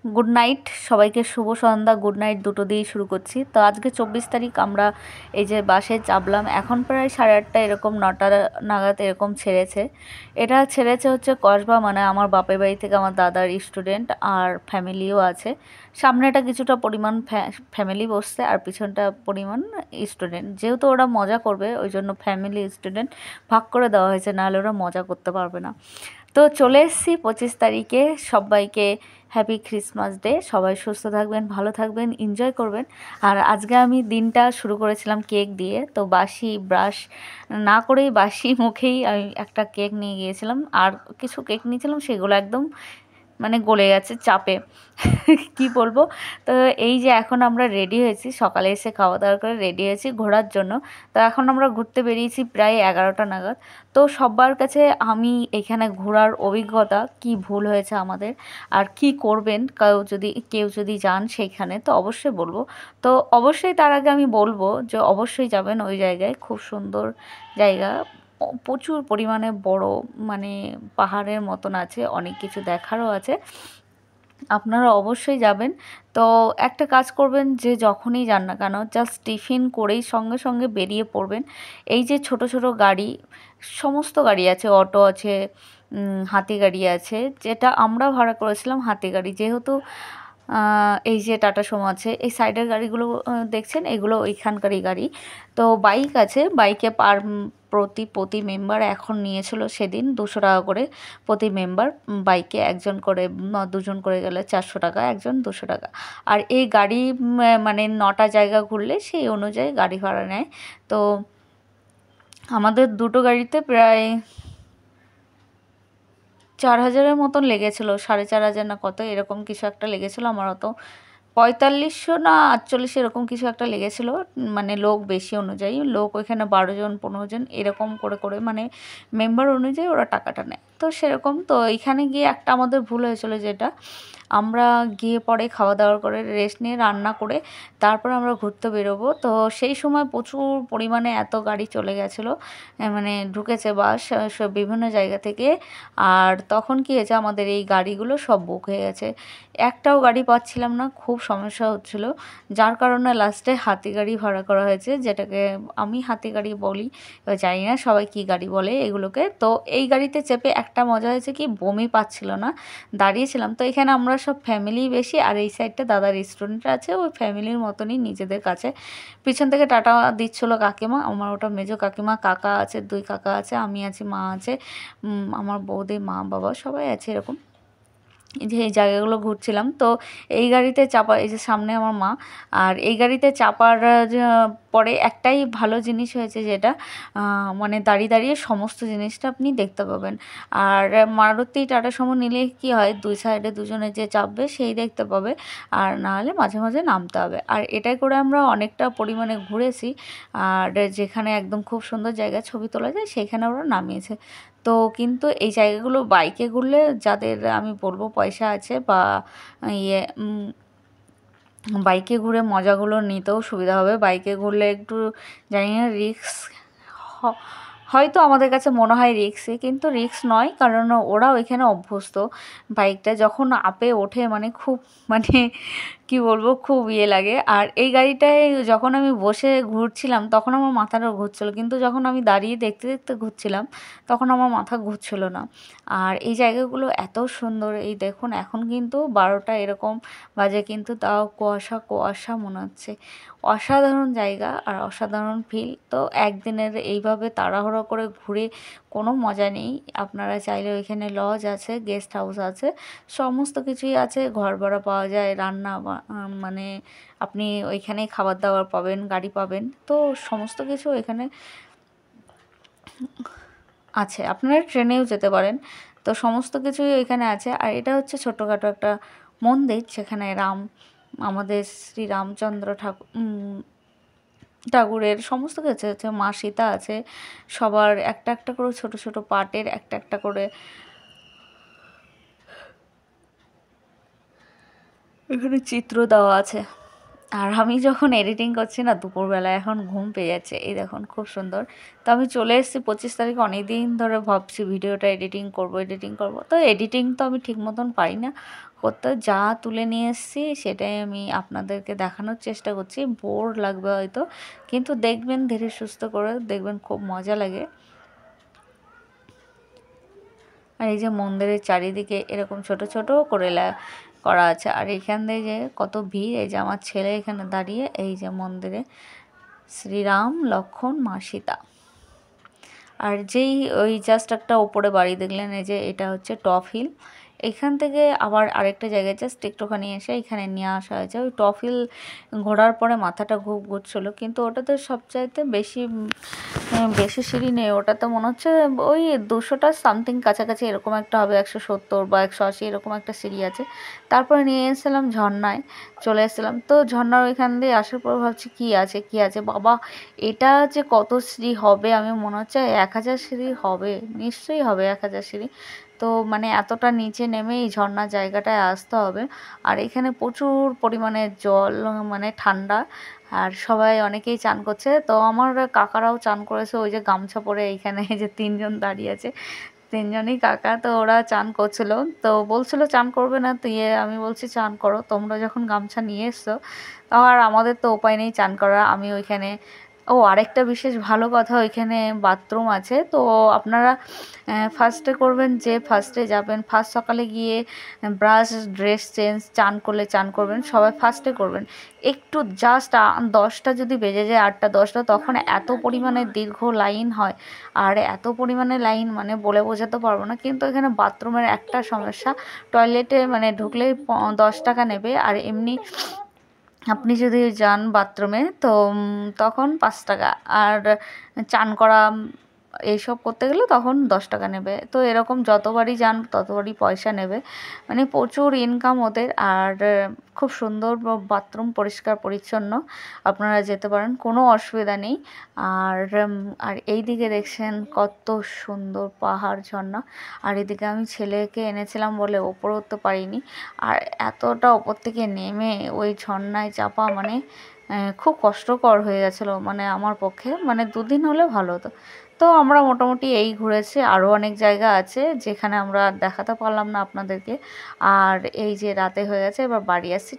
Good night সবাইকে, শুভ সন্ধ্যা। Good night দুটো দিয়েই শুরু করছি। তো আজকে 24 তারিখ, আমরা এই যে বাসে চাপলাম, এখন প্রায় 8:30 এরকম, 9টা নাগাদ এরকম ছেড়েছে। এটা ছেড়েছে হচ্ছে কসবা, মানে আমার বাপের বাড়ি থেকে আমার দাদার স্টুডেন্ট আর ফ্যামিলিও আছে। সামনেটা কিছুটা পরিমাণ ফ্যামিলি বসছে আর পিছনটা পরিমাণ স্টুডেন্ট। যেহেতু ওরা মজা করবে ওই জন্য ফ্যামিলি স্টুডেন্ট ভাগ করে দেওয়া হয়েছে, নাহলে ওরা মজা করতে পারবে না। তো চলে এসেছি 25 তারিখে। সবাইকে হ্যাপি ক্রিসমাস ডে। সবাই সুস্থ থাকবেন, ভালো থাকবেন, এনজয় করবেন। আর আজকে আমি দিনটা শুরু করেছিলাম কেক দিয়ে। তো বাসি ব্রাশ না করেই বাসি মুখেই আমি একটা কেক নিয়ে গিয়েছিলাম, আর কিছু কেক নিয়েছিলাম, সেগুলো একদম মানে গলে গেছে চাপে। কি বলবো। তো এই যে এখন আমরা রেডি হয়েছি, সকালে এসে খাওয়া দাওয়া করে রেডি হয়েছি ঘোরার জন্য। তো এখন আমরা ঘুরতে বেরিয়েছি প্রায় 11টা নাগাদ। তো সবার কাছে আমি এখানে ঘোরার অভিজ্ঞতা, কি ভুল হয়েছে আমাদের আর কি করবেন কেউ যদি যান সেইখানে, তো অবশ্যই বলবো। তো অবশ্যই তার আগে আমি বলবো যে অবশ্যই যাবেন ওই জায়গায়, খুব সুন্দর জায়গা, প্রচুর পরিমাণে বড়, মানে পাহাড়ের মতন আছে, অনেক কিছু দেখারও আছে। আপনারা অবশ্যই যাবেন। তো একটা কাজ করবেন, যে যখনই যান না কেন জাস্ট টিফিন করেই সঙ্গে সঙ্গে বেরিয়ে পড়বেন। এই যে ছোট ছোট গাড়ি, সমস্ত গাড়ি আছে, অটো আছে, হাতি গাড়ি আছে। যেটা আমরা ভাড়া করেছিলাম হাতি গাড়ি, যেহেতু এই যে টাটা সুমো আছে, এই সাইডের গাড়িগুলো দেখছেন, এগুলো ওইখানকারই গাড়ি। তো বাইক আছে, বাইকে প্রতি মেম্বার এখন নিয়েছিল সেদিন 200 টাকা করে প্রতি মেম্বার। বাইকে একজন করে, দুজন করে গেলে 400 টাকা, একজন 200 টাকা। আর এই গাড়ি মানে 9টা জায়গা ঘুরলে সেই অনুযায়ী গাড়ি ভাড়া নেয়। তো আমাদের দুটো গাড়িতে প্রায় 4,000-এর মতন লেগেছিলো, 4,500 না কত এরকম কিছু একটা লেগেছিলো। আমার অত 4500 না 48 এরকম কিছু একটা লেগেছিলো, মানে লোক বেশি অনুযায়ী। লোক ওইখানে 12 জন 15 জন এরকম করে করে, মানে মেম্বার অনুযায়ী ওরা টাকাটা নেয়। তো সেরকম। তো এইখানে গিয়ে একটা আমাদের ভুল হয়েছিল, যেটা আমরা গিয়ে পরে খাওয়া দাওয়া করে রেস্ট নিয়ে রান্না করে তারপর আমরা ঘুরতে বেরোবো। তো সেই সময় প্রচুর পরিমাণে এত গাড়ি চলে গেছিলো, মানে ঢুকেছে বাস সব বিভিন্ন জায়গা থেকে। আর তখন কী হয়েছে, আমাদের এই গাড়িগুলো সব বুক হয়ে গেছে, একটাও গাড়ি পাচ্ছিলাম না, খুব সমস্যা হচ্ছিলো। যার কারণে লাস্টে হাতি গাড়ি ভাড়া করা হয়েছে, যেটাকে আমি হাতি গাড়ি বলি, এবার জানি না সবাই কী গাড়ি বলে এগুলোকে। তো এই গাড়িতে চেপে একটা মজা হয়েছে কি, বমি পাচ্ছিল না, দাঁড়িয়েছিলাম। তো এখানে আমরা সব ফ্যামিলি বেশি, আর এই সাইডটা দাদার রেস্টুরেন্ট আছে, ওই ফ্যামিলির মতনই নিজেদের কাছে। পিছন থেকে টাটা দিচ্ছিলো কাকিমা, আমার ওটা মেজো কাকিমা, কাকা আছে, 2 কাকা আছে, আমি আছি, মা আছে, আমার বৌদি, মা বাবা সবাই আছে এরকম। এই যে এই জায়গাগুলো ঘুরছিলাম। তো এই গাড়িতে চাপা, এই যে সামনে আমার মা, আর এই গাড়িতে চাপার পরে একটাই ভালো জিনিস হয়েছে, যেটা মানে দাঁড়িয়ে দাঁড়িয়ে সমস্ত জিনিসটা আপনি দেখতে পাবেন। আর মারুতি টাটা সুমো নিলে কি হয়, দুই সাইডে দুজনে যে চাপবে সেই দেখতে পাবে, আর না হলে মাঝে মাঝে নামতে হবে। আর এটাই করে আমরা অনেকটা পরিমাণে ঘুরেছি। আর যেখানে একদম খুব সুন্দর জায়গা ছবি তোলা যায়, সেইখানে ওরা নামিয়েছে। তো কিন্তু এই জায়গাগুলো বাইকে ঘুরলে, যাদের আমি বলবো পয়সা আছে বা ইয়ে, বাইকে ঘুরে মজাগুলো নিতেও সুবিধা হবে। বাইকে ঘুরলে একটু জানি না রিস্ক, হয়তো আমাদের কাছে মনে হয় রিস্কই, কিন্তু রিস্ক নয়, কারণ ওরা ওইখানে অভ্যস্ত। বাইকটা যখন আপে ওঠে, মানে খুব, মানে কি বলবো, খুব ইয়ে লাগে। আর এই গাড়িটায় যখন আমি বসে ঘুরছিলাম তখন আমার মাথাটা ঘুরছিল, কিন্তু যখন আমি দাঁড়িয়ে দেখতে দেখতে ঘুরছিলাম তখন আমার মাথা ঘুরছিল না। আর এই জায়গাগুলো এত সুন্দর, এই দেখুন এখন কিন্তু 12টা এরকম বাজে, কিন্তু তাও কুয়াশা কুয়াশা মনে হচ্ছে। অসাধারণ জায়গা আর অসাধারণ ফিল। তো একদিনের এইভাবে তাড়াহুড়ো করে ঘুরে কোনো মজা নেই। আপনারা চাইলে ওইখানে লজ আছে, গেস্ট হাউস আছে, সমস্ত কিছুই আছে, ঘর ভাড়া পাওয়া যায়, রান্না মানে আপনি ওইখানেই খাবার দাবার পাবেন, গাড়ি পাবেন, তো সমস্ত কিছু এখানে আছে। আপনারা ট্রেনেও যেতে পারেন, তো সমস্ত কিছুই এখানে আছে। আর এটা হচ্ছে ছোটোখাটো একটা মন্দির, যেখানে আমাদের শ্রী রামচন্দ্র ঠাকুরের সমস্ত কিছু আছে, মা সীতা আছে, সবার একটা একটা করে ছোট ছোট পার্টের একটা একটা করে এখানে চিত্র দেওয়া আছে। আর আমি যখন এডিটিং করছি না দুপুরবেলা, এখন ঘুম পেয়ে যাচ্ছে, এই দেখুন খুব সুন্দর। তো আমি চলে এসেছি 25 তারিখে, অনেক দিন ধরে ভাবছি ভিডিওটা এডিটিং করব। তো এডিটিং তো আমি ঠিক মতন পারি না, করতে যা তুলে নিয়ে এসেছি সেটাই আমি আপনাদেরকে দেখানোর চেষ্টা করছি। বোর লাগবে হয়তো, কিন্তু দেখবেন ধীরে সুস্থ করে দেখবেন, খুব মজা লাগে। আর এই যে মন্দিরের চারিদিকে এরকম ছোট ছোট করে করা আছে। আর এখান দিয়ে যে কত ভিড়, এই যে আমার ছেলে এখানে দাঁড়িয়ে, এই যে মন্দিরে শ্রীরাম লক্ষ্মণ মা সীতা। আর যেই ওই জাস্ট একটা ওপরে বাড়ি দেখলেন, এই যে এটা হচ্ছে টপ হিল। এখান থেকে আবার আরেকটা জায়গায় জাস্ট একটুখানি এসে এখানে নিয়ে আসা হয়েছে। ওই টপ হিল ঘোরার পরে মাথাটা ঘুরছিল, কিন্তু ওটাতে সবচাইতে বেশি সিঁড়ি নেই। ওটাতে মনে হচ্ছে ওই 200টা সামথিং কাছাকাছি এরকম একটা হবে, 170 বা 180 এরকম একটা সিঁড়ি আছে। তারপরে নিয়ে এসেছিলাম ঝর্ণায়, চলে এসেছিলাম। তো ঝর্ণার ওইখান দিয়ে আসার পর ভাবছি কী আছে বাবা, এটা যে কত সিঁড়ি হবে, আমি মনে হচ্ছে 1000 সিঁড়ি হবে, নিশ্চয়ই হবে 1000 সিঁড়ি। তো মানে এতটা নিচে নেমে এই ঝর্ণার জায়গাটায় আসতে হবে। আর এখানে প্রচুর পরিমাণে জল, মানে ঠান্ডা। আর সবাই অনেকেই চান করছে, তো আমার কাকারাও চান করেছে, ওই যে গামছা পরে এইখানে এই যে 3জন দাঁড়িয়ে আছে, 3জনই কাকা। তো ওরা চান করছিল, তো বলছিল চান করবে না তুই, আমি বলছি চান করো, তোমরা যখন গামছা নিয়ে এসছো। আর আমাদের তো উপায় নেই চান করার। আমি ওইখানে, আরেকটা বিশেষ ভালো কথা, ওইখানে বাথরুম আছে। তো আপনারা ফার্স্টে করবেন, যে ফার্স্টে যাবেন, ফার্স্ট সকালে গিয়ে ব্রাশ, ড্রেস চেঞ্জ, চান করবেন, সবাই ফার্স্টে করবেন। একটু জাস্ট 10টা যদি বেজে যায়, 8টা 10টা, তখন এত পরিমাণে দীর্ঘ লাইন হয়। আর এত পরিমাণে লাইন মানে বলে বোঝাতে পারবো না। কিন্তু এখানে বাথরুমের একটা সমস্যা, টয়লেটে মানে ঢুকলেই 10 টাকা নেবে। আর এমনি আপনি যদি যান বাথরুমে, তো তখন 5 টাকা। আর চান করা এইসব করতে গেলে তখন 10 টাকা নেবে। তো এরকম যতবারই যান ততবারই পয়সা নেবে, মানে প্রচুর ইনকাম ওদের। আর খুব সুন্দর বাথরুম, পরিষ্কার পরিচ্ছন্ন, আপনারা যেতে পারেন, কোনো অসুবিধা নেই। আর আর এই দিকে দেখছেন কত সুন্দর পাহাড়, ঝর্ণা। আর এদিকে আমি ছেলেকে এনেছিলাম বলে ওপরে উঠতে পারিনি। আর এতটা ওপর থেকে নেমে ওই ঝর্ণায় চাপা মানে খুব কষ্টকর হয়ে গেছিলো, মানে আমার পক্ষে, মানে 2 দিন হলে ভালো হতো। তো আমরা মোটামুটি এই ঘুরেছি, আরও অনেক জায়গা আছে যেখানে আমরা দেখাতে পারলাম না আপনাদেরকে। আর এই যে রাতে হয়ে গেছে, এবার বাড়ি আসছি।